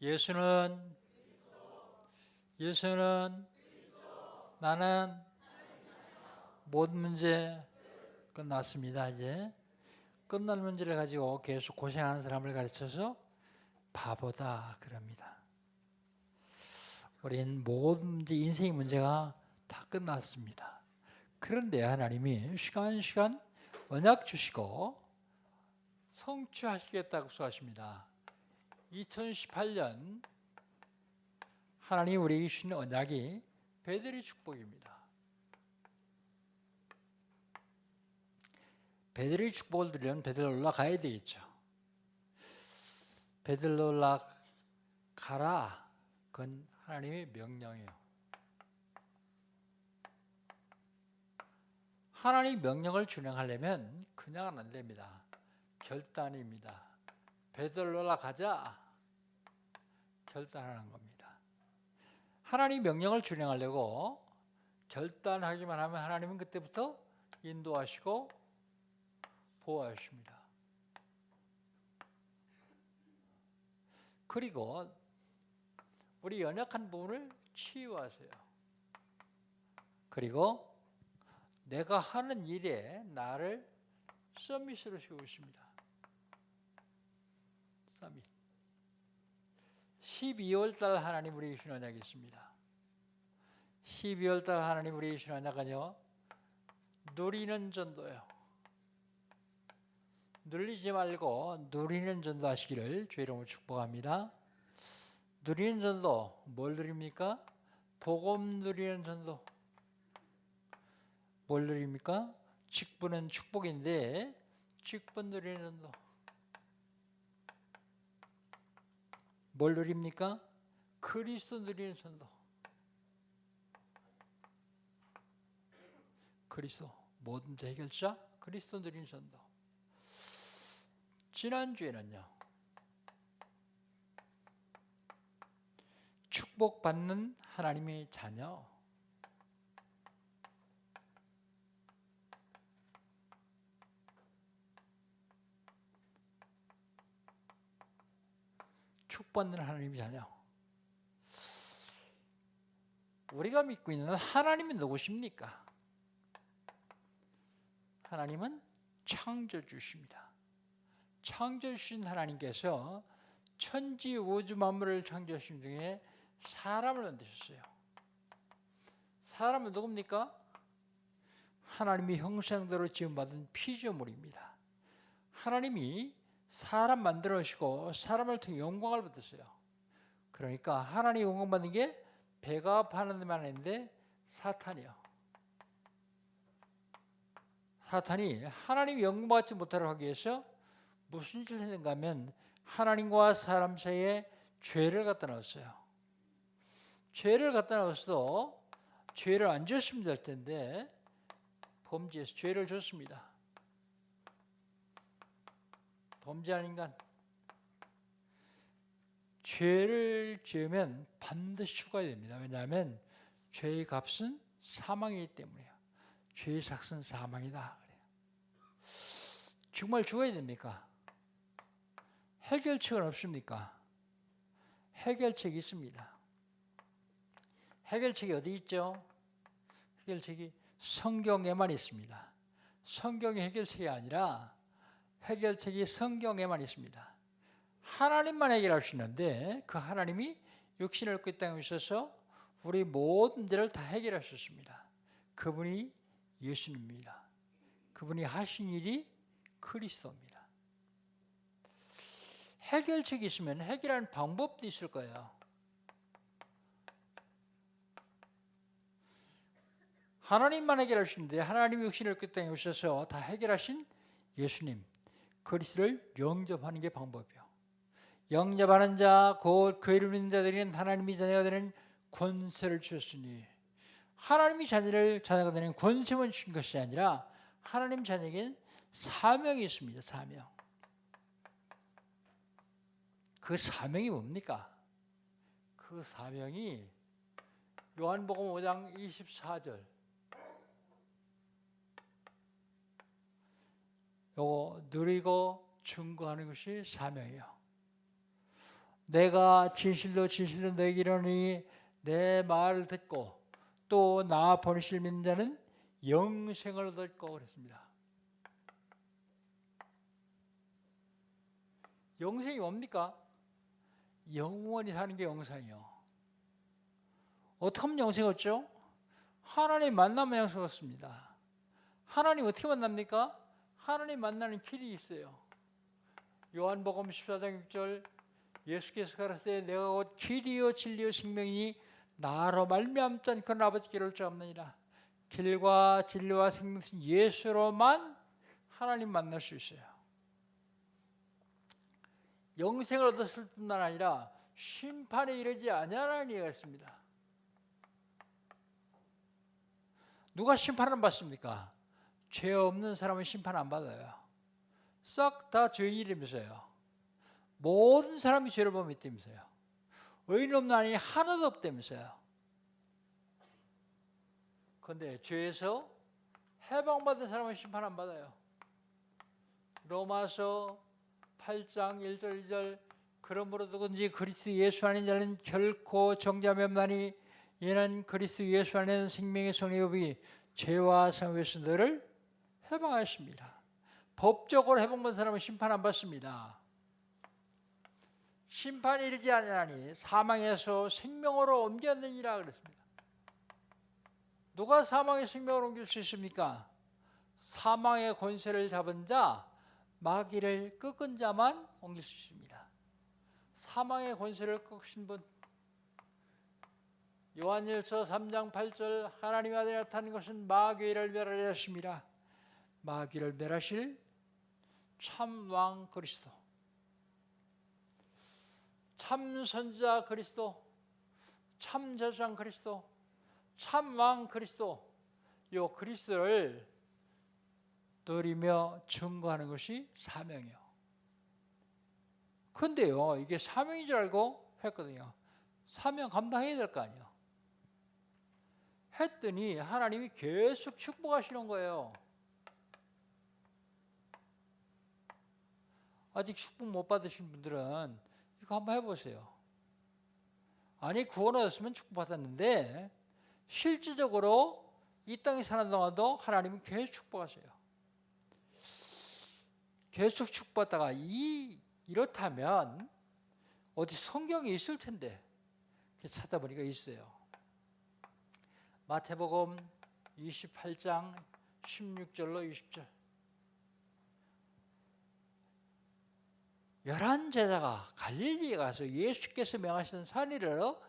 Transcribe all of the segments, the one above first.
예수는 나는 모든 문제 끝났습니다. 이제 끝난 문제를 가지고 계속 고생하는 사람을 가르쳐서 바보다 그럽니다. 우린 모든 문제, 인생의 문제가 다 끝났습니다. 그런데 하나님이 시간 언약 주시고 성취하시겠다고 약속하십니다. 2018년 하나님 우리에게 주신 언약이 베델의 축복입니다. 베델의 축복을 드리려면 베델로 올라가야 되겠죠. 베델로 올라가라. 그건 하나님의 명령이에요. 하나님의 명령을 준행하려면 그냥은 안 됩니다. 결단입니다. 베델로 올라가자. 결단하는 겁니다. 하나님 명령을 준행하려고 결단하기만 하면 하나님은 그때부터 인도하시고 보호하십니다. 그리고 우리 연약한 부분을 치유하세요. 그리고 내가 하는 일에 나를 서밋으로 세우십니다. 서밋. 12월 달 하나님 우리에게 주신 언약이 있습니다. 12월 달 하나님 우리에게 주신 언약은요, 누리는 전도예요. 눌리지 말고 누리는 전도 하시기를 주의 이름으로 축복합니다. 누리는 전도, 뭘 누립니까? 복음 누리는 전도. 뭘 누립니까? 직분은 축복인데 직분 누리는 전도. 뭘 누립니까? 그리스도 누리는 전도. 그리스도, 모든 문제 해결자, 그리스도 누리는 전도. 지난주에는요, 축복받는 하나님의 자녀, 축복받는 하나님의 자녀. 우리가 믿고 있는 하나님이 누구십니까? 하나님은 창조주십니다. 창조주신 하나님께서 천지 우주 만물을 창조하신 중에 사람을 만드셨어요. 사람은 누굽니까? 하나님의 형상대로 지음받은 피조물입니다. 하나님이 사람 만들어주시고 사람을 통해 영광을 받았어요. 그러니까 하나님이 영광 받는 게 배가 파는 데만 있는데 사탄이요. 사탄이 하나님이 영광 받지 못하도록 하기 위해서 무슨 짓을 했는가 하면 하나님과 사람 사이에 죄를 갖다 넣었어요. 죄를 갖다 넣었어도 죄를 안 줬으면 될 텐데 범죄해서 죄를 줬습니다. 범죄한 인간. 죄를 지으면 반드시 죽어야 됩니다. 왜냐하면 죄의 값은 사망이기 때문이에요. 죄의 삭은 사망이다. 정말 죽어야 됩니까? 해결책은 없습니까? 해결책이 있습니다. 해결책이 어디 있죠? 해결책이 성경에만 있습니다. 성경의 해결책이 아니라 해결책이 성경에만 있습니다. 하나님만 해결할 수 있는데 그 하나님이 육신을 입고 이 땅에 오셔서 우리 모든 문제를 다 해결하셨습니다. 그분이 예수님입니다. 그분이 하신 일이 그리스도입니다. 해결책이 있으면 해결하는 방법도 있을 거예요. 하나님만 해결할 수 있는데 하나님이 육신을 입고 이 땅에 오셔서 다 해결하신 예수님, 그리스도를 영접하는 게 방법이에요. 영접하는 자, 곧 그 이름 믿는 자들은 하나님이 자녀가 되는 권세를 주셨으니, 하나님이 자녀가 되는 권세만 주신 것이 아니라 하나님 자녀에게는 사명이 있습니다. 사명. 그 사명이 뭡니까? 그 사명이 요한복음 5장 24절. 요거 누리고 증거하는 것이 사명이에요. 내가 진실로 진실로 너에게 이르노니 내 말을 듣고 또 나 보내실 믿는 자는 영생을 얻을 거 그랬습니다. 영생이 뭡니까? 영원히 사는 게 영생이요. 어떻게 하면 영생 얻죠? 하나님 만나면 영생 얻습니다. 하나님 어떻게 만납니까? 하나님 만나는 길이 있어요. 요한복음 14장 6절 예수께서 가라사대 내가 곧 길이요 진리요 생명이니 나로 말미암지 않고는 아버지께 이를 수 없느니라. 길과 진리와 생명은 예수로만 하나님 만날 수 있어요. 영생을 얻었을 뿐만 아니라 심판에 이르지 아니하라는 얘기가 있습니다. 누가 심판 안 받습니까? 죄 없는 사람은 심판 안 받아요. 싹 다 죄인이라면서요. 모든 사람이 죄를 범했다면서요. 의인 없는 아니 하나도 없다면서요. 그런데 죄에서 해방받은 사람은 심판 안 받아요. 로마서 8장 1절 2절 그러므로 누구든지 그리스도 예수 안에 자는 결코 정죄함이 없나니 이는 그리스도 예수 안에는 생명의 성령이 죄와 상에서 너를 해방하였습니다. 법적으로 해방받은 사람은 심판 안 받습니다. 심판이 이르지 아니하니 사망에서 생명으로 옮겼느니라 그랬습니다. 누가 사망의 생명으로 옮길 수 있습니까? 사망의 권세를 잡은 자, 마귀를 꺾은 자만 옮길 수 있습니다. 사망의 권세를 꺾으신 분, 요한일서 3장 8절 하나님의 아들이 나타난 것은 마귀를 멸하려 하십니다. 마귀를 멸하실 참 왕 그리스도, 참 선지자 그리스도, 참 제사장 그리스도, 참 왕 그리스도, 요 그리스도를 드리며 증거하는 것이 사명이요. 근데요, 이게 사명인 줄 알고 했거든요. 사명 감당해야 될 거 아니에요. 했더니 하나님이 계속 축복하시는 거예요. 아직 축복 못 받으신 분들은 이거 한번 해보세요. 아니 구원 얻었으면 축복받았는데 실질적으로 이 땅에 사는 동안도 하나님은 계속 축복하세요. 계속 축복받다가 이렇다면 어디 성경에 있을 텐데 찾아보니까 있어요. 마태복음 28장 16절로 20절 11 제자가 갈릴리에 가서 예수께서 명하시던 산이라로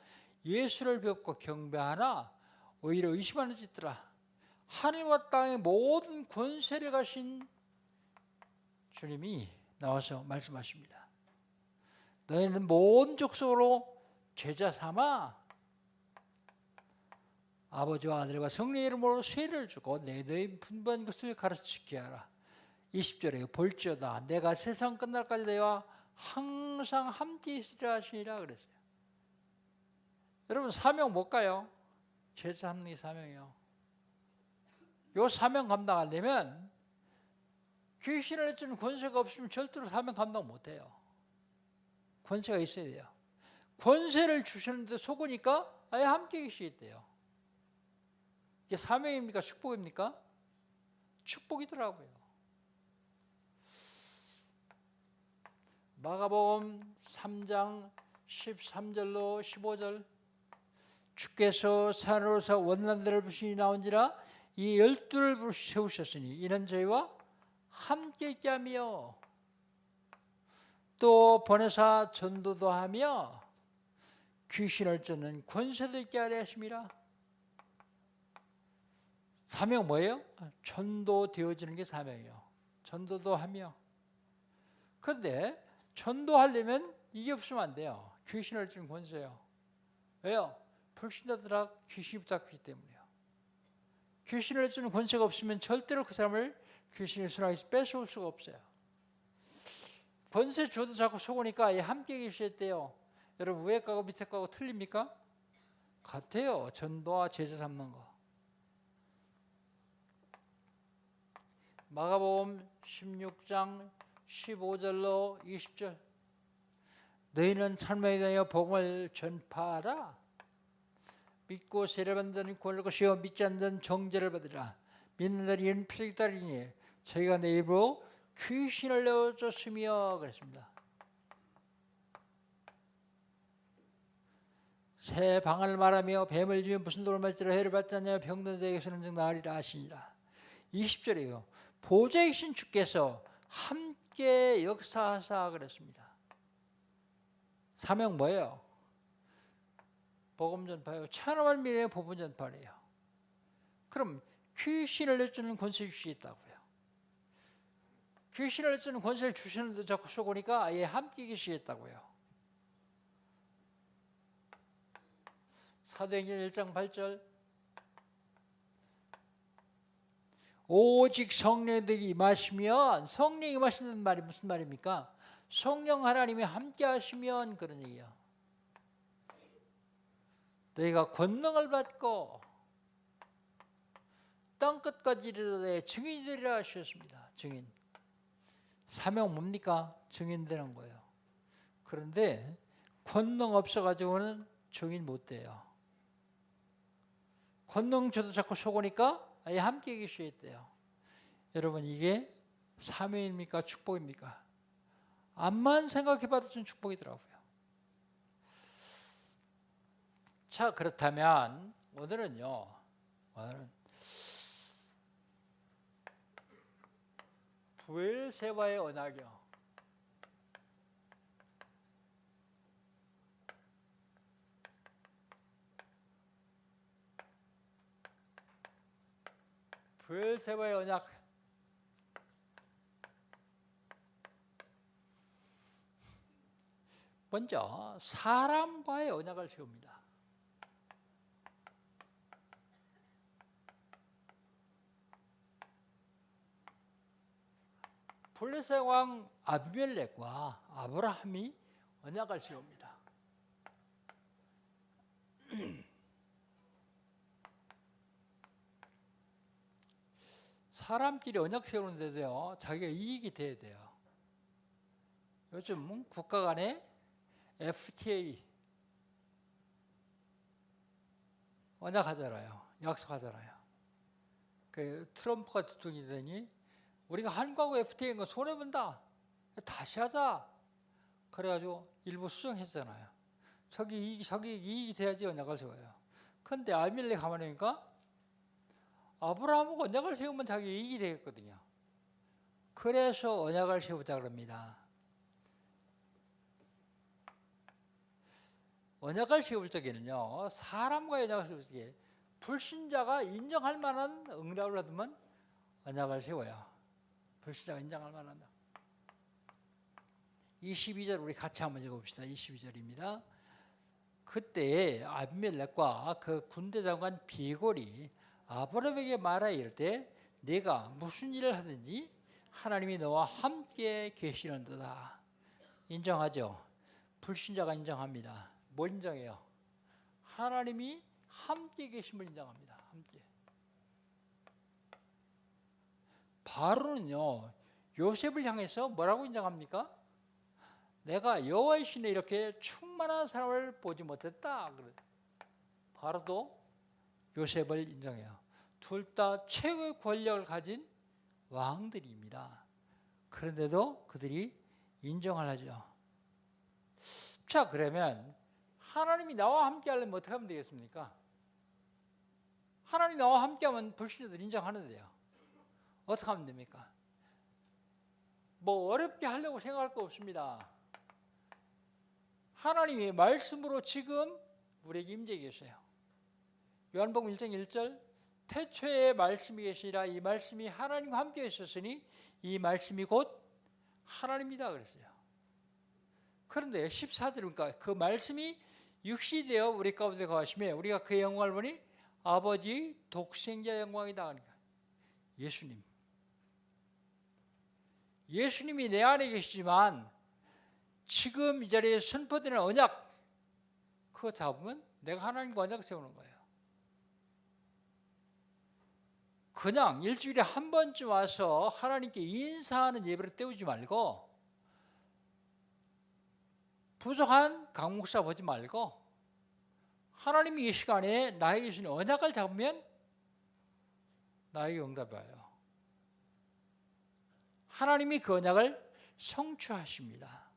예수를 뵙고 경배하나 오히려 의심하는 짓더라. 하늘과 땅의 모든 권세를 가신 주님이 나와서 말씀하십니다. 너희는 모든 족속으로 제자 삼아 아버지와 아들과 성령의 이름으로 세례를 주고 너희 분부한 것을 가르치게 하라. 20절에 볼지어다 내가 세상 끝날까지 너희와 항상 함께 있으리라 하시니라 그랬어요. 여러분 사명 못 가요? 제자 삼는 게 사명이요. 요 사명 감당하려면 귀신을 내쫓는 권세가 없으면 절대로 사명 감당 못해요. 권세가 있어야 돼요. 권세를 주셨는데 속으니까 아예 함께 계시겠대요. 이게 사명입니까? 축복입니까? 축복이더라고요. 마가복음 3장 13절로 15절 주께서 산으로서 원난들을 부르시니 나온지라 이 12를 세우셨으니 이는 저희와 함께 있게 하며 또 보내사 전도도 하며 귀신을 쫓는 권세도 있게 하려 하십니다. 사명 뭐예요? 전도되어지는 게 사명이에요. 전도도 하며. 그런데 전도하려면 이게 없으면 안 돼요. 귀신을 쫓는 권세요. 왜요? 불신자들아 귀신이 붙었기 때문이에요. 귀신을 쫓는 권세가 없으면 절대로 그 사람을 귀신의 손아귀에서 뺏어올 수가 없어요. 권세 줘도 자꾸 속으니까 아예 함께 계시겠대요. 여러분 위에 가고 밑에 가고 틀립니까? 같아요. 전도와 제자 삼는 거. 마가복음 16장 15절로 20절 너희는 천명에 대하여 복음을 전파하라. 믿고 세례받는 자는 구원을 것이요 믿지 않는 자는 정죄를 받으라. 믿는 자는 이는 필요에 따르니 저희가 내 입으로 귀신을 내어줬으며 그랬습니다. 새 방언을 말하며 뱀을 지며 무슨 돌을 맞지라 해를 받지 않냐며 병든 자에게서는 즉 나으리라 하시니라. 20절이에요. 보좌에 계신 주께서 함께 역사하사 그랬습니다. 사명 뭐예요? 복음 전파예요. 천하만 미래의 복음 전파래요. 그럼 귀신을 내주는 권세를 주시겠다고요. 귀신을 내주는 권세를 주시는데 자꾸 쏘고니까 아예 함께 계시겠다고요. 사도행전 1장 8절 오직 성령이 임하시면, 성령이 임하시는 말이 무슨 말입니까? 성령 하나님이 함께 하시면 그런 얘기야. 너희가 권능을 받고 땅끝까지 이르되 증인이 되리라 하셨습니다. 증인. 사명 뭡니까? 증인 되는 거예요. 그런데 권능 없어가지고는 증인 못 돼요. 권능 줘도 자꾸 속으니까 아예 함께 계시겠대요. 여러분 이게 사명입니까? 축복입니까? 암만 생각해봐도 좀 축복이더라고요. 자, 그렇다면 오늘은 부엘세바의 언약이요. 부엘세바의 언약. 먼저 사람과의 언약을 세웁니다. 블레셋 왕 아비멜렉과 아브라함이 언약을 세웁니다. 사람끼리 언약 세우는데도요, 자기가 이익이 돼야 돼요. 요즘 국가 간에 FTA 언약하잖아요. 약속하잖아요. 그 트럼프가 대통령이 되니 우리가 한국하고 FTA인 거 손해본다. 다시 하자. 그래가지고 일부 수정했잖아요. 저기 이익이 돼야지 언약을 세워요. 그런데 아비멜렉 가만히 보니까 아브라함하고 언약을 세우면 자기 이익이 되겠거든요. 그래서 언약을 세우자 그럽니다. 언약을 세울 적에는요, 사람과 언약을 세울 적에 불신자가 인정할 만한 응답을 받으면 언약을 세워요. 불신자가 인정할 만한. 22절 우리 같이 한번 읽어봅시다. 22절입니다. 그때 아비멜렉과 그 군대 장관 비골이 아브라함에게 말하여 이르되 네가 무슨 일을 하든지 하나님이 너와 함께 계시는도다. 인정하죠. 불신자가 인정합니다. 뭘 인정해요? 하나님이 함께 계심을 인정합니다. 함께. 바로는요, 요셉을 향해서 뭐라고 인정합니까? 내가 여호와의 신에 이렇게 충만한 사람을 보지 못했다. 바로도 요셉을 인정해요. 둘 다 최고의 권력을 가진 왕들입니다. 그런데도 그들이 인정을 하죠. 자, 그러면 하나님이 나와 함께 하려면 어떻게 하면 되겠습니까? 하나님 나와 함께 하면 불신자들 인정하는데요. 어떻게 하면 됩니까? 뭐 어렵게 하려고 생각할 거 없습니다. 하나님이 말씀으로 지금 우리에게 임재 계세요. 요한복음 1장 1절 태초에 말씀이 계시니라 이 말씀이 하나님과 함께 있었으니 이 말씀이 곧 하나님이다 그랬어요. 그런데 14절은 그러니까 그 말씀이 육시 되어 우리 가운데 거하시며 우리가 그의 영광을 보니 아버지 독생자 영광이다. 그러니까 예수님이 내 안에 계시지만 지금 이 자리에 선포되는 언약 그거 잡으면 내가 하나님과 언약 세우는 거예요. 그냥 일주일에 한 번쯤 와서 하나님께 인사하는 예배를 때우지 말고 부족한 강목사 보지 말고 하나님이 이 시간에 나에게 주신 언약을 잡으면 나에게 응답이 와요. 하나님이 그 언약을 성취하십니다.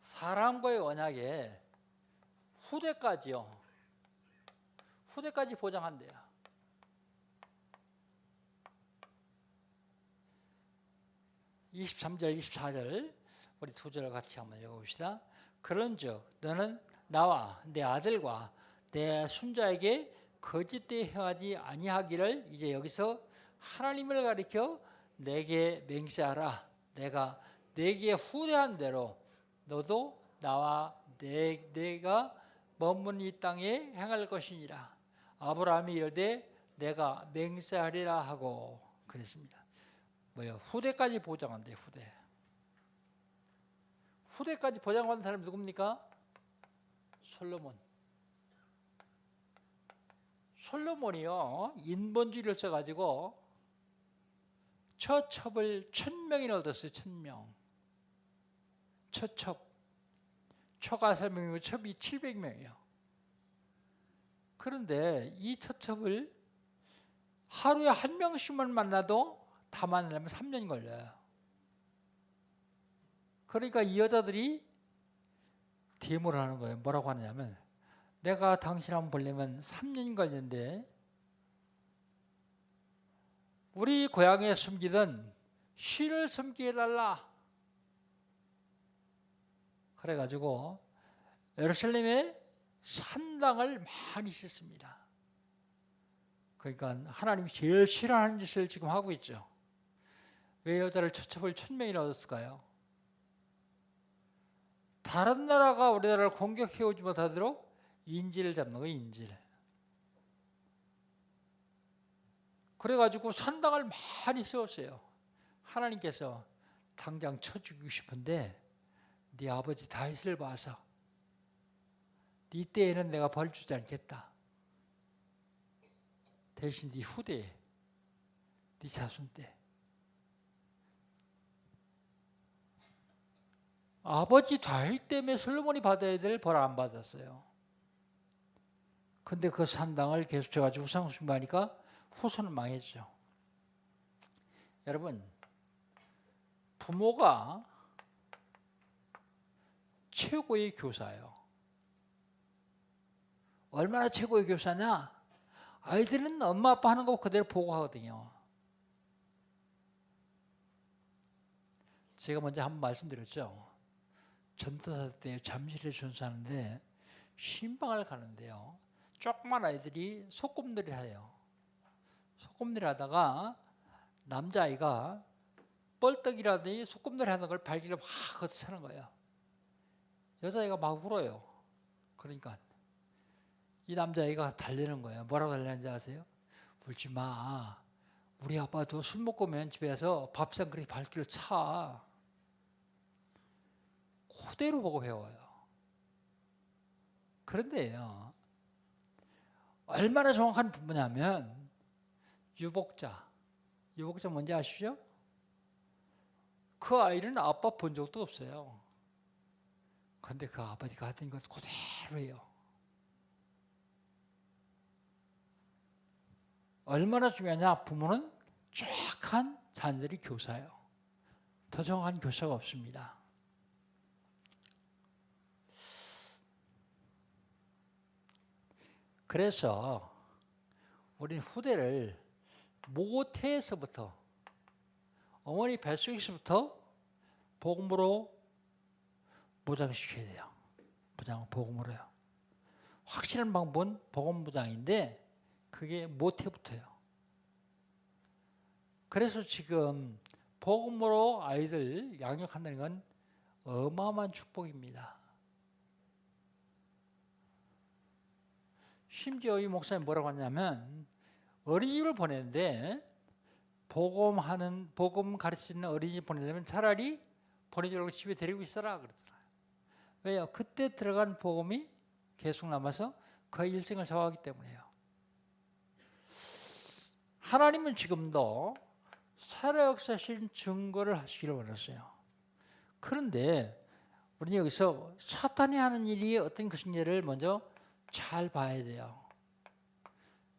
사람과의 언약에 후대까지요. 후대까지 보장한대요. 23절, 24절 우리 두 절을 같이 한번 읽어봅시다. 그런즉 너는 나와 내 아들과 내 손자에게 거짓되이 행하지 아니하기를 이제 여기서 하나님을 가리켜 내게 맹세하라. 내가 내게 후대한 대로 너도 나와 내가 머문 이 땅에 행할 것이니라. 아브라함이 이르되 내가 맹세하리라 하고 그랬습니다. 뭐요? 후대까지 보장한대. 후대까지 보장받는 사람이 누굽니까? 솔로몬이요 인본주의를 써가지고 처첩을 1000명이나 얻었어요. 1000명. 처첩. 초가 3명이고 첩이 700명이요. 그런데 이 처첩을 하루에 한 명씩만 만나도 다 만나려면 3년이 걸려요. 그러니까 이 여자들이 데모를 하는 거예요. 뭐라고 하느냐면 내가 당신 한번 보려면 3년이 걸리는데 우리 고향에 숨기던 신을 숨기게 해달라. 그래가지고 예루살렘에 산당을 많이 짓습니다. 그러니까 하나님이 제일 싫어하는 짓을 지금 하고 있죠. 왜 여자를 처첩을 1000명이나 얻었을까요? 다른 나라가 우리나라를 공격해오지 못하도록 인질을 잡는 거예요. 인질. 그래가지고 산당을 많이 세웠어요. 하나님께서 당장 쳐 죽이고 싶은데 네 아버지 다윗을 봐서 네 때에는 내가 벌 주지 않겠다. 대신 네 후대에 네 자손 때 아버지 다윗 때문에 솔로몬이 받아야 될 벌 안 받았어요. 근데 그 산당을 계속 쳐가지고 우상 숭배하니까 후손은 망했죠. 여러분, 부모가 최고의 교사예요. 얼마나 최고의 교사냐? 아이들은 엄마 아빠 하는 거 그대로 보고 하거든요. 제가 먼저 한번 말씀드렸죠. 전도사 때 잠실에 전수하는데 신방을 가는데요. 조그만 아이들이 소꿉놀이를 해요. 소꿉놀이 하다가 남자아이가 뻘떡이라더니 소꿉놀이 하는 걸 발길을 확 걷어차는 거예요. 여자아이가 막 울어요. 그러니까 이 남자아이가 달래는 거예요. 뭐라고 달래는지 아세요? 울지 마. 우리 아빠도 술 먹고 오면 집에서 밥상 그렇게 발길을 차. 그대로 보고 배워요. 그런데요. 얼마나 정확한 부모냐면 유복자 뭔지 아시죠? 그 아이는 아빠 본 적도 없어요. 그런데 그 아버지가 하던 것 그대로예요. 얼마나 중요하냐? 부모는 정확한 자녀들이 교사예요. 더 정확한 교사가 없습니다. 그래서 우리는 후대를 모태에서부터 어머니 뱃속에서부터 복음으로 무장시켜야 돼요. 복음으로요. 확실한 방법은 복음 무장인데 그게 모태부터요. 그래서 지금 복음으로 아이들 양육한다는 건 어마어마한 축복입니다. 심지어 이 목사님 뭐라고 하냐면 어린이집을 보내는데 복음 가르치는 어린이집 보내려면 차라리 보내지 말고 집에 데리고 있어라 그러더라고요. 왜요? 그때 들어간 복음이 계속 남아서 그의 일생을 좌우하기 때문에요. 하나님은 지금도 살아역사하신 증거를 하시기를 원하세요. 그런데 우리는 여기서 사탄이 하는 일이 어떤 것인지를 먼저 잘 봐야 돼요.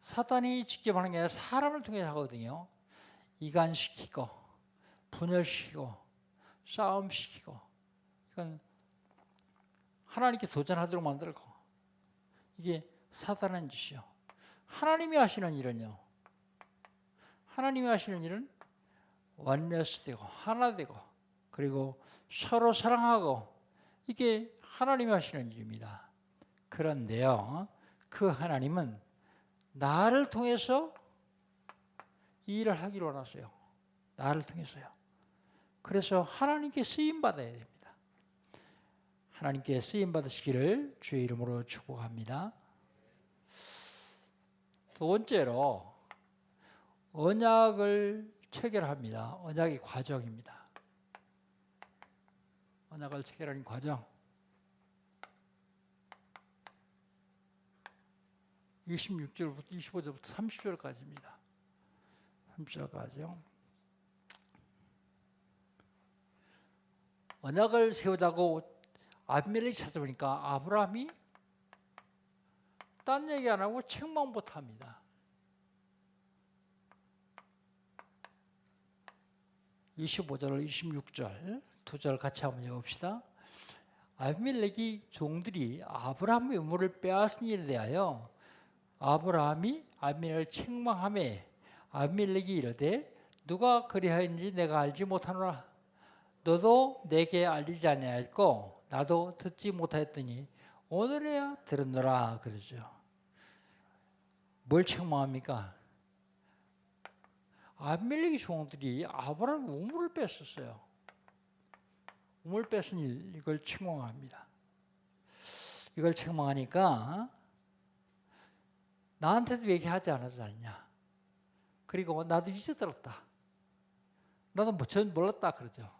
사탄이 직접 하는 게 아니라 사람을 통해 하거든요. 이간시키고 분열시키고 싸움시키고, 이건 하나님께 도전하도록 만들고, 이게 사탄의 짓이요. 하나님이 하시는 일은요, 하나님이 하시는 일은 원네스 되고 하나 되고, 그리고 서로 사랑하고, 이게 하나님이 하시는 일입니다. 그런데요, 그 하나님은 나를 통해서 이 일을 하기를 원하세요. 나를 통해서요. 그래서 하나님께 쓰임받아야 됩니다. 하나님께 쓰임받으시기를 주의 이름으로 축복합니다. 두 번째로 언약을 체결합니다. 언약의 과정입니다. 언약을 체결하는 과정. 26절부터 25절부터 30절까지입니다. 30절까지요. 언약을 세우자고 아비멜렉이 찾아보니까 아브라함이 딴 얘기 안 하고 책망부터 합니다. 25절, 26절 두 절 같이 한번 읽어봅시다. 아비멜렉이 종들이 아브라함의 의무를 빼앗은 일에 대하여 아브라함이 아비멜렉을 책망하매 아비멜렉이 이르되 누가 그리하였는지 내가 알지 못하노라. 너도 내게 알리지 아니하였고 나도 듣지 못하였더니 오늘에야 들었노라 그러죠. 뭘 책망합니까? 아비멜렉의 종들이 아브라함의 우물을 뺐었어요. 우물 뺐은 일, 이걸 책망합니다. 이걸 책망하니까 나한테도 얘기하지 않았지 않냐. 그리고 나도 이제 들었다. 나도 전 몰랐다 그러죠.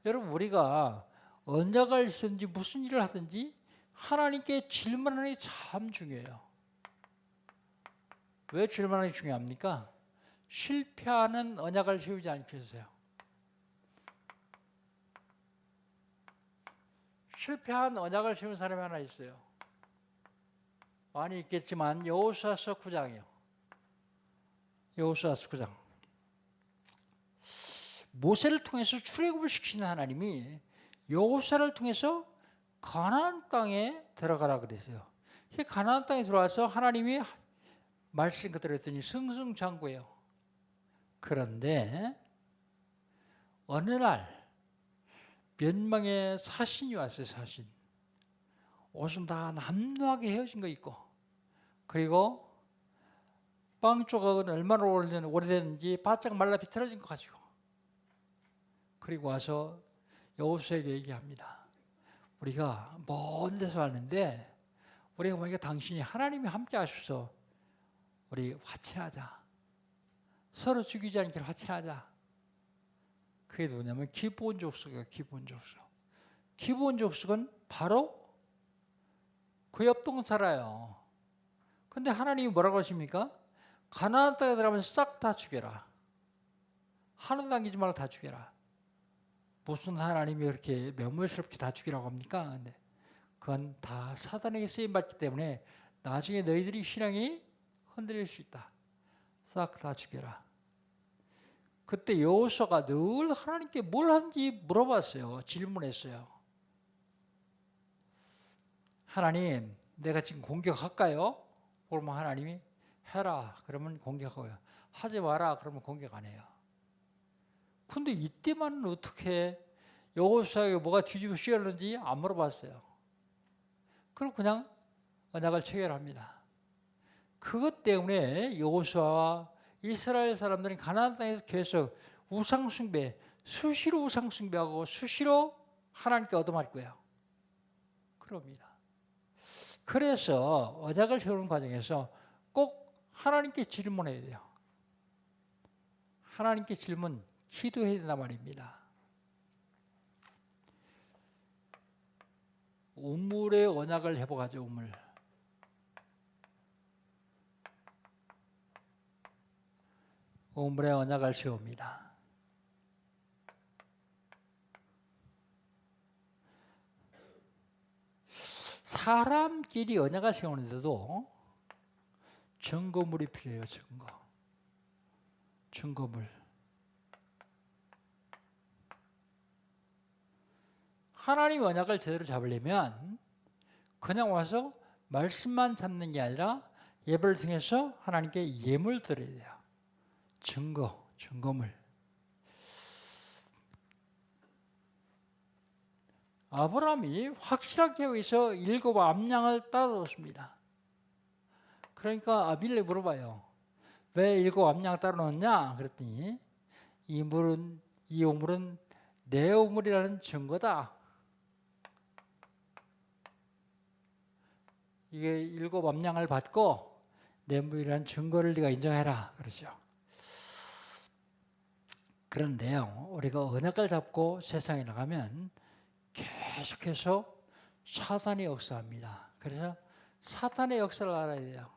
여러분, 우리가 언약을 쓰든지 무슨 일을 하든지 하나님께 질문하는 게 참 중요해요. 왜 질문하는 게 중요합니까? 실패하는 언약을 세우지 않기 위해서요. 실패한 언약을 세운 사람이 하나 있어요. 많이 있겠지만 여호수아서 9장이요. 여호수아서 9장. 모세를 통해서 출애굽을 시키는 하나님이 여호수아를 통해서 가나안 땅에 들어가라 그랬어요. 가나안 땅에 들어와서 하나님이 말씀 그대로 했더니 승승장구해요. 그런데 어느 날 몇 명의 사신이 왔어요. 사신. 옷은 다 남루하게 헤어진 거 있고, 그리고 빵 조각은 얼마나 오래됐는지 바짝 말라 비틀어진 거 가지고, 그리고 와서 여호수아에게 얘기합니다. 우리가 먼 데서 왔는데 우리가 보니까 당신이 하나님이 함께 하셔서 우리 화친하자. 서로 죽이지 않기를 화친하자. 그게 누구냐면 기브온 족속이에요. 기브온 족속. 기브온 족속은 바로 그 옆 동 살아요. 근데 하나님이 뭐라고 하십니까? 가나안 땅에 들어가면 싹 다 죽여라. 하나도 남기지 말고 다 죽여라. 무슨 하나님이 그렇게 명물스럽게 다 죽이라고 합니까? 근데 그건 다 사단에게 쓰임받기 때문에 나중에 너희들이 신앙이 흔들릴 수 있다. 싹 다 죽여라. 그때 여호수아가 늘 하나님께 뭘 하는지 물어봤어요. 질문했어요. 하나님, 내가 지금 공격할까요? 그러면 하나님이 해라. 그러면 공격하고요. 하지 마라. 그러면 공격 안 해요. 근데 이때만은 어떻게 여호수아에게 뭐가 뒤집어 씌웠는지 안 물어봤어요. 그럼 그냥 언약을 체결합니다. 그것 때문에 여호수아와 이스라엘 사람들은 가나안 땅에서 계속 우상숭배, 수시로 우상숭배하고 수시로 하나님께 얻어맞고요. 그럽니다. 그래서 언약을 세우는 과정에서 꼭 하나님께 질문해야 돼요. 하나님께 질문, 기도해야 된단 말입니다. 우물의 언약을 회복하죠. 우물. 우물의 언약을 세웁니다. 사람끼리 언약을 세우는데도 증거물이 필요해요. 증거물. 하나님 언약을 제대로 잡으려면 그냥 와서 말씀만 잡는 게 아니라 예배를 통해서 하나님께 예물 드려야 돼요. 증거물. 아브라함이 확실하게 여기서 7 암양을 따라놓습니다. 그러니까 아빌레 물어봐요. 왜 7 암양을 따라놓냐? 그랬더니 이 우물은 내 우물이라는 증거다. 이게 7 암양을 받고 내 우물이라는 증거를 네가 인정해라. 그러죠. 그런데요, 우리가 언약을 잡고 세상에 나가면 계속해서 사단이 역사합니다. 그래서 사단의 역사를 알아야 돼요.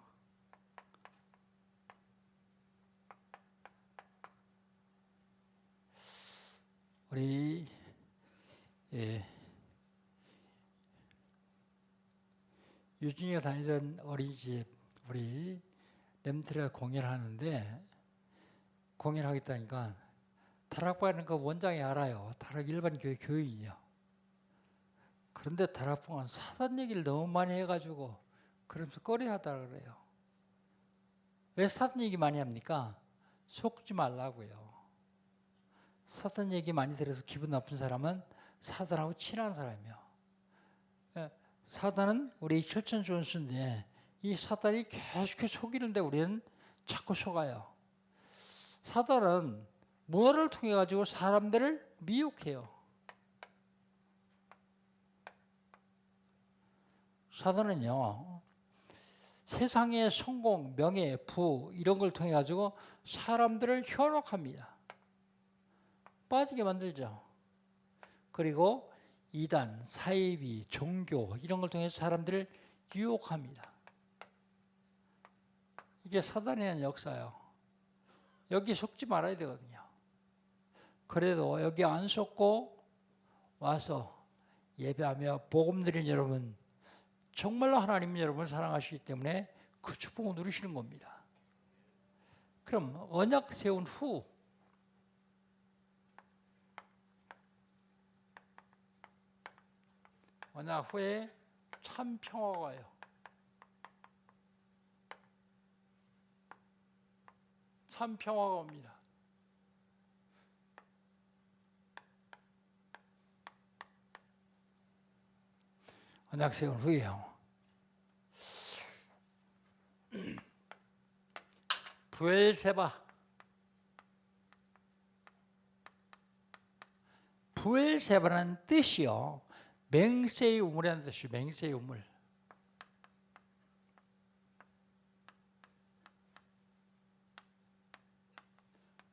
우리 유진이가 다니던 어린이집 우리 램트리가 공연을 하는데 공연을 하겠다니까 다락방은 그 원장이 알아요. 다락 일반 교회 교인이요. 그런데 다락방은 사단 얘기를 너무 많이 해가지고 그러면서 꺼려하다 그래요. 왜 사단 얘기 많이 합니까? 속지 말라고요. 사단 얘기 많이 들어서 기분 나쁜 사람은 사단하고 친한 사람이요. 사단은 우리 철천 존수인데 이 사단이 계속해서 속이는데 우리는 자꾸 속아요. 사단은 문화를 통해 가지고 사람들을 미혹해요. 사단은요, 세상의 성공, 명예, 부 이런 걸 통해 가지고 사람들을 현혹합니다. 빠지게 만들죠. 그리고 이단, 사이비, 종교 이런 걸 통해서 사람들을 유혹합니다. 이게 사단의 한 역사예요. 여기 속지 말아야 되거든요. 그래도 여기 안 속고 와서 예배하며 복음 드린 여러분, 정말로 하나님 여러분을 사랑하시기 때문에 그 축복을 누리시는 겁니다. 그럼 언약 세운 후 언약 후에 참 평화가 와요. 참 평화가 옵니다. 언약 세운 후에요. 부엘세바라는 뜻이요. 맹세의 우물이라는 뜻이에요. 맹세의 우물.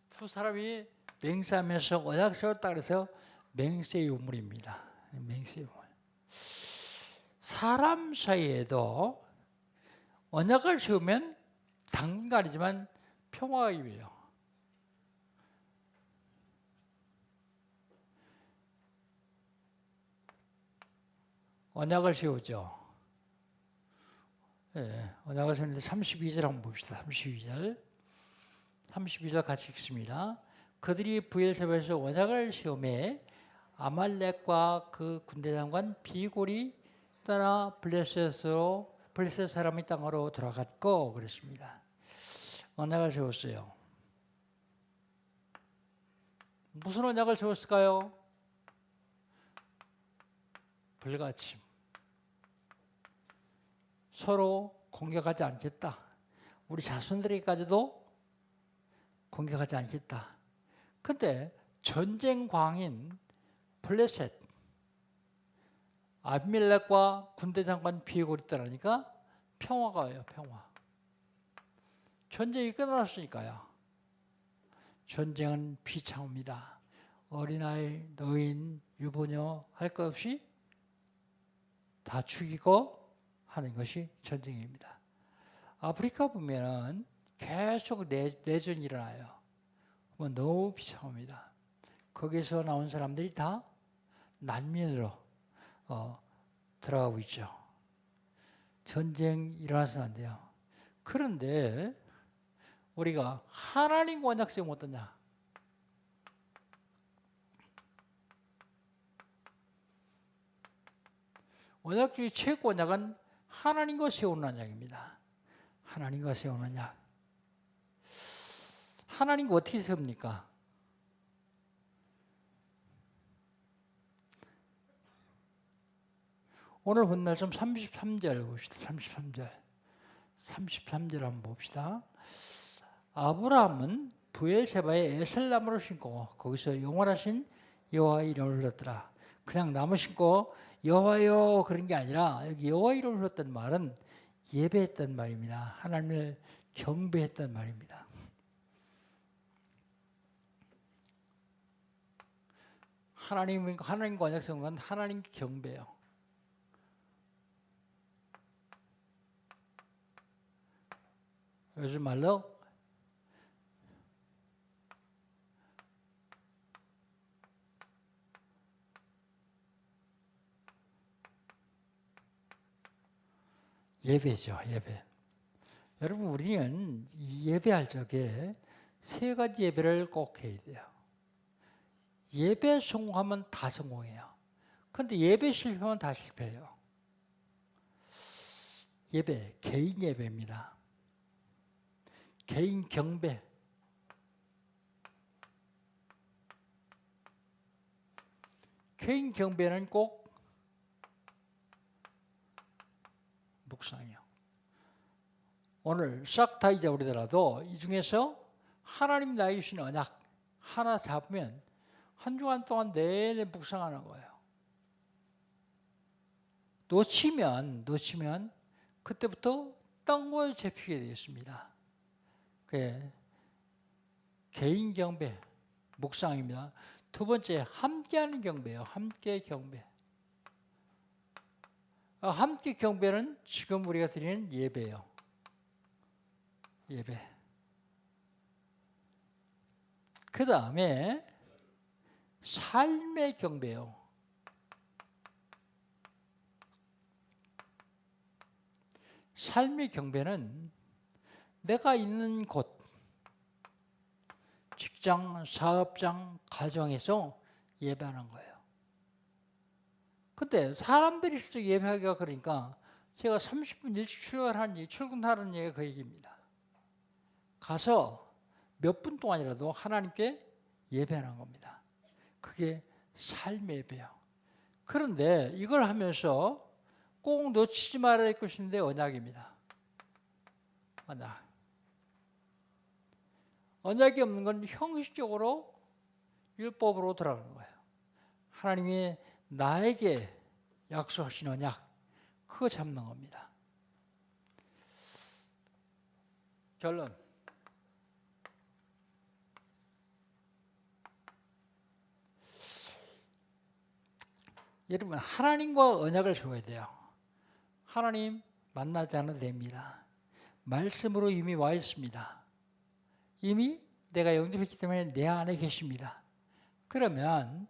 두 사람이 맹세하면서 언약 세웠다 그래서 맹세의 우물입니다. 맹세의 우물. 사람 사이에도 언약을 세우면 당간이지만 평화가 임해요. 언약을 세우죠. 네, 언약을 세우는데 32절 한번 봅시다. 32절 같이 읽습니다. 그들이 브엘세바에서 언약을 세우매 아말렉과 그 군대장관 비골이 떠나 블레셋 사람의 땅으로 돌아갔고 그랬습니다. 언약을 세웠어요. 무슨 언약을 세웠을까요? 불가침. 서로 공격하지 않겠다. 우리 자손들에게까지도 공격하지 않겠다. 근데 전쟁광인 블레셋 아비멜렉과 군대 장관 비에골이 떠나니까 평화가 와요. 평화. 전쟁이 끝났으니까요. 전쟁은 비참합니다. 어린아이, 노인, 유부녀 할 것 없이 다 죽이고 하는 것이 전쟁입니다. 아프리카 보면은 계속 내전이 일어나요. 너무 비참합니다. 거기서 나온 사람들이 다 난민으로 들어가고 있죠. 전쟁 일어나서는 안 돼요. 그런데 우리가 하나님과 언약 세우면 어떠냐? 언약 중에 최고 언약은 하나님과 세우는 언약입니다. 하나님과 세우는 언약. 하나님과 어떻게 세웁니까? 오늘 본 말씀 33절 봅시다. 33절 한번 봅시다. 아브라함은 부엘세바에 에셀나무를 심고 거기서 영원하신 여호와 이름을 불렀더라. 그냥 나무 심고 여호와여 그런 게 아니라 여기 여호와 이름을 불렀던 말은 예배했던 말입니다. 하나님을 경배했던 말입니다. 하나님과 언약 세우는 건 하나님 경배예요. 요즘 말로 예배죠, 예배. 여러분, 우리는 예배할 적에 세 가지 예배를 꼭 해야 돼요. 예배 성공하면 다 성공해요. 그런데 예배 실패하면 다 실패해요. 예배, 개인 예배입니다. 개인 경배. 개인 경배는 꼭 묵상이요. 오늘 싹 다 잊어버리더라도 이 중에서 하나님 나에게 주신 언약 하나 잡으면 한 주간 동안 내내 묵상하는 거예요. 놓치면 그때부터 딴 거에 잡히게 되겠습니다. 개인 경배, 묵상입니다. 두 번째, 함께하는 경배예요. 함께 경배. 함께 경배는 지금 우리가 드리는 예배예요. 예배. 그 다음에 삶의 경배예요. 삶의 경배는 내가 있는 곳, 직장, 사업장, 가정에서 예배하는 거예요. 근데 사람들이 있을 예배하기가 그러니까 제가 30분 일찍 출근하는 얘기가 그 얘기입니다. 가서 몇 분 동안이라도 하나님께 예배하는 겁니다. 그게 삶의 예배예요. 그런데 이걸 하면서 꼭 놓치지 말아야 할 것인데 언약입니다. 언약. 언약이 없는 건 형식적으로 율법으로 돌아가는 거예요. 하나님이 나에게 약속하신 언약, 그거 잡는 겁니다. 결론. 여러분, 하나님과 언약을 세워야 돼요. 하나님 만나지 않아도 됩니다. 말씀으로 이미 와 있습니다. 이미 내가 영접했기 때문에 내 안에 계십니다. 그러면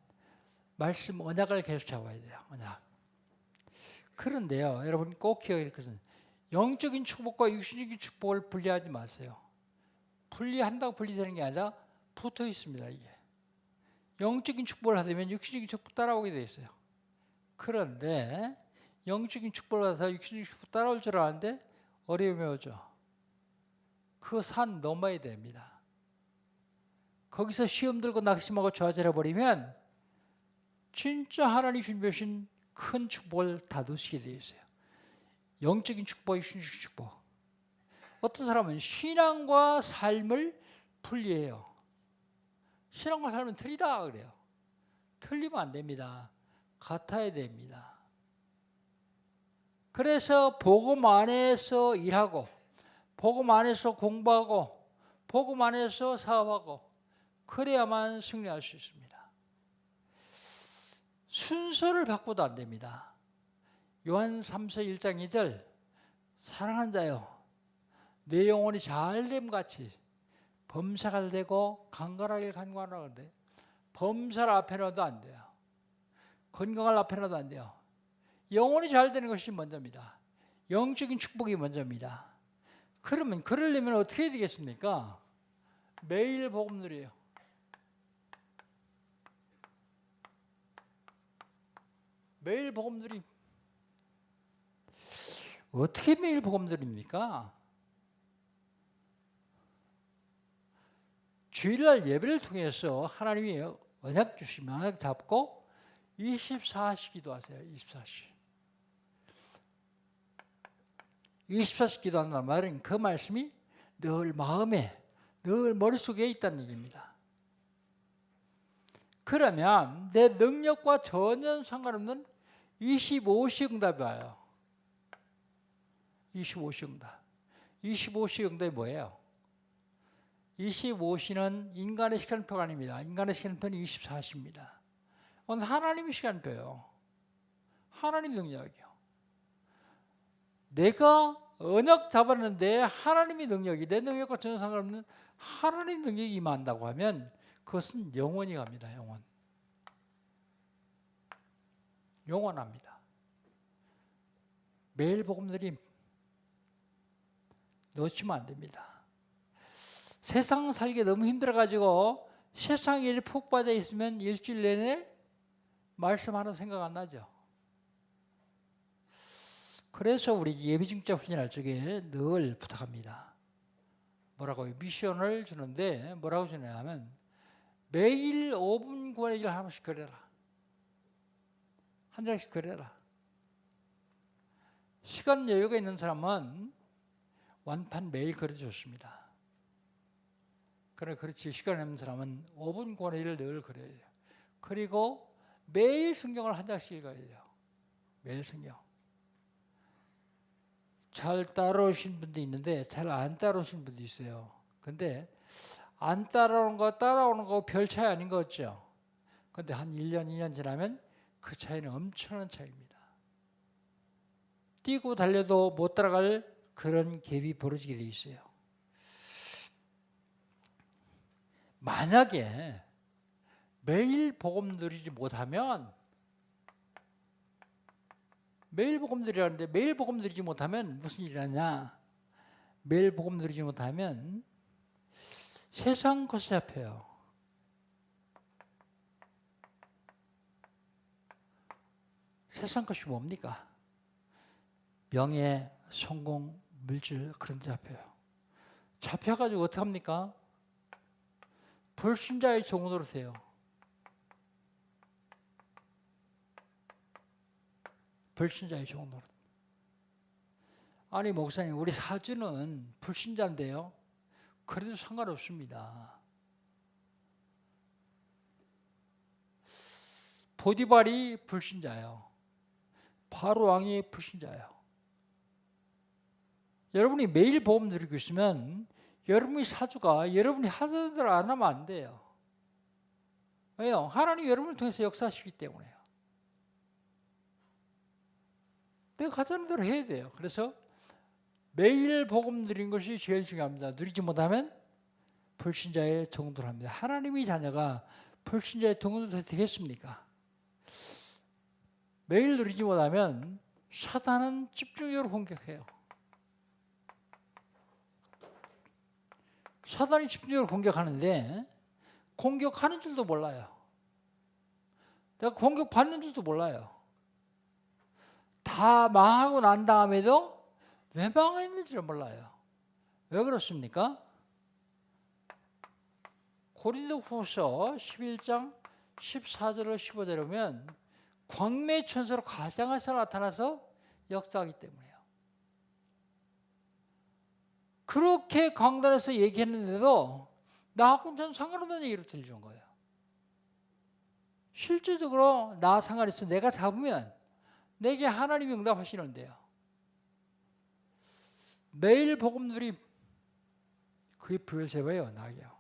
말씀 언약을 계속 잡아야 돼요. 언약. 그런데요, 여러분 꼭 기억할 것은 영적인 축복과 육신적인 축복을 분리하지 마세요. 분리한다고 분리되는 게 아니라 붙어 있습니다. 이게 영적인 축복을 하려면 육신적인 축복 따라오게 돼 있어요. 그런데 영적인 축복을 받아서 육신적인 축복 따라올 줄 아는데 어려움이 오죠. 그 산 넘어야 됩니다. 거기서 시험 들고 낙심하고 좌절해 버리면 진짜 하나님 준비하신 큰 축복을 다 놓치게 되어 있어요. 영적인 축복, 육신적인 축복. 어떤 사람은 신앙과 삶을 분리해요. 신앙과 삶은 틀리다 그래요. 틀리면 안 됩니다. 같아야 됩니다. 그래서 복음 안에서 일하고 복음 안에서 공부하고 복음 안에서 사업하고 그래야만 승리할 수 있습니다. 순서를 바꿔도 안 됩니다. 요한 3서 1장 2절 사랑하는 자여 내 영혼이 잘됨 같이 범사가 되고 강건하길 간구하라는데 범사를 앞에 놔도 안 돼요. 건강을 앞에 놔도 안 돼요. 영혼이 잘 되는 것이 먼저입니다. 영적인 축복이 먼저입니다. 그러면 그러려면 어떻게 해야 되겠습니까? 매일 복음 누려요. 매일 복음 누림. 어떻게 매일 복음 누립니까? 주일날 예배를 통해서 하나님이 언약 주시면 언약 잡고 24시 기도하세요. 24시. 24시 기도한다는 말은 그 말씀이 늘 마음에, 늘 머릿속에 있다는 얘기입니다. 그러면 내 능력과 전혀 상관없는 25시 응답이 와요. 25시 응답. 25시 응답이 뭐예요? 25시는 인간의 시간표가 아닙니다. 인간의 시간표는 24시입니다. 오늘 하나님의 시간표예요. 하나님 능력이요. 내가 언약 잡았는데 하나님의 능력이 내 능력과 전혀 상관없는 하나님 능력이 임한다고 하면 그것은 영원히 갑니다. 영원. 영원합니다. 매일 복음 드림 놓치면 안 됩니다. 세상 살기 너무 힘들어가지고 세상 일에 푹 빠져 있으면 일주일 내내 말씀 하나 생각 안 나죠. 그래서 우리 예비중자 훈련할 적에 늘 부탁합니다. 뭐라고 미션을 주는데 뭐라고 주냐면 매일 5분 구원의 길 한 번씩 그려라. 한 장씩 그려라. 시간 여유가 있는 사람은 완판 매일 그려줬습니다. 그러나 그렇지 시간 없는 사람은 5분 구원의 길을 늘 그려야 돼요. 그리고 매일 성경을 한 장씩 읽어야 돼요. 매일 성경. 잘 따라오신 분도 있는데 잘 안 따라오신 분도 있어요. 근데 안 따라오는 거 따라오는 거 별 차이 아닌 거 같죠? 근데 한 1년, 2년 지나면 그 차이는 엄청난 차이입니다. 뛰고 달려도 못 따라갈 그런 갭이 벌어지게 돼 있어요. 만약에 매일 복음 누리지 못하면 매일 복음 누리라는데 매일 복음 누리지 못하면 무슨 일이 나냐? 매일 복음 누리지 못하면 세상 것에 잡혀요. 세상 것이 뭡니까? 명예, 성공, 물질 그런 데 잡혀요. 잡혀가지고 어떻게 합니까? 불신자의 종으로 세요. 불신자의 종으로. 아니 목사님 우리 사주는 불신자인데요. 그래도 상관없습니다. 보디발이 불신자예요. 바로 왕이 불신자예요. 여러분이 매일 복음 드리고 있으면 여러분의 사주가 여러분이 하던 대로 안 하면 안 돼요. 왜요? 하나님이 여러분을 통해서 역사하시기 때문에요. 내가 하던 대로 해야 돼요. 그래서 매일 복음 드린 것이 제일 중요합니다. 누리지 못하면 불신자의 종도를 합니다. 하나님의 자녀가 불신자의 종도 되겠습니까? 매일 누리지 못하면 사단은 집중적으로 공격해요. 사단이 집중적으로 공격하는데 공격하는 줄도 몰라요. 내가 공격받는 줄도 몰라요. 다 망하고 난 다음에도 왜 망했는지를 몰라요. 왜 그렇습니까? 고린도후서 11장 14절로 15절에 보면 광명의 천사로 가장해서 나타나서 역사하기 때문에요. 그렇게 강단에서 얘기했는데도 나하고는 상관없는 얘기를 들려준 거예요. 실제적으로 나 상관있어 내가 잡으면 내게 하나님이 응답하시는데요. 매일 복음 누림 그게 브엘세바의 언약이에요.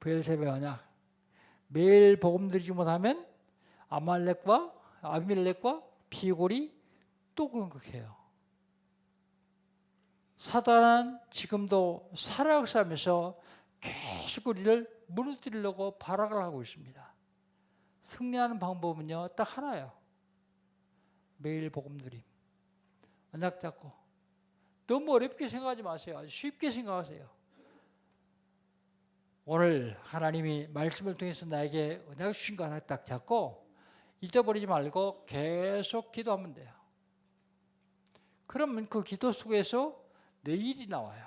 브엘세바의 언약. 매일 복음 누리지 못하면 아말렉과 아비멜렉과 비골이 또 공격해요. 사단은 지금도 살아역사하면서 계속 우리를 무너뜨리려고 발악을 하고 있습니다. 승리하는 방법은요 딱 하나예요. 매일 복음 누림. 언약 잡고. 너무 어렵게 생각하지 마세요. 아주 쉽게 생각하세요. 오늘 하나님이 말씀을 통해서 나에게 언약 주신 거 하나 딱 잡고 잊어버리지 말고 계속 기도하면 돼요. 그러면 그 기도 속에서 내일이 나와요.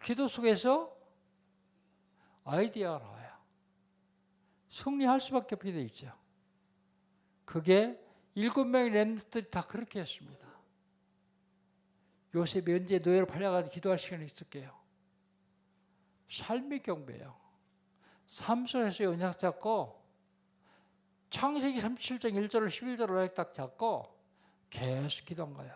기도 속에서 아이디어가 나와요. 승리할 수밖에 없게 되어 있죠. 그게 7명의 렘넌트들이 다 그렇게 했습니다. 요셉이 언제 노예로 팔려가지고 기도할 시간이 있을게요. 삶의 경배예요. 삶 속에서 언약 잡고 창세기 37장 1절을 11절로 딱 잡고 계속 기도한 거예요.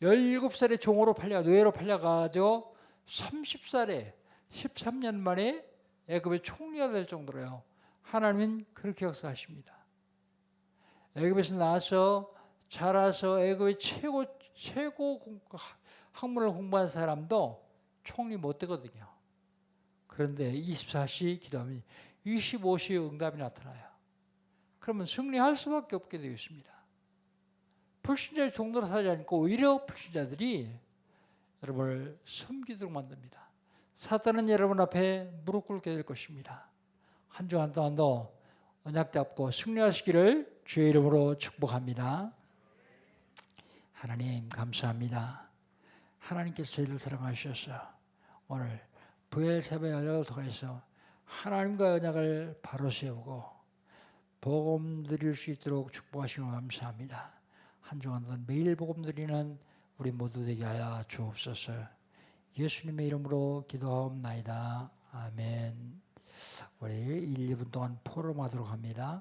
17살에 종으로 팔려 노예로 팔려가지고 30살에 13년 만에 애굽의 총리가 될 정도로요. 하나님은 그렇게 역사하십니다. 애굽에서 나와서 자라서 애굽의 최고 학문을 공부한 사람도 총리 못 되거든요. 그런데 24시 기도하면 25시의 응답이 나타나요. 그러면 승리할 수밖에 없게 되어 있습니다. 불신자의 종로로 살지 않고 오히려 불신자들이 여러분을 숨기도록 만듭니다. 사탄은 여러분 앞에 무릎 꿇게 될 것입니다. 한 주간 동안도 언약 잡고 승리하시기를 주의 이름으로 축복합니다. 하나님 감사합니다. 하나님께서 저희를 사랑하셔서 오늘 부엘세바의 언약을 통해서 하나님과 언약을 바로 세우고 복음 드릴 수 있도록 축복하시면 감사합니다. 한 주간도 매일 복음 드리는 우리 모두 되게 하여 주옵소서. 예수님의 이름으로 기도하옵나이다. 아멘. 우리 1, 2분 동안 포럼하도록 합니다.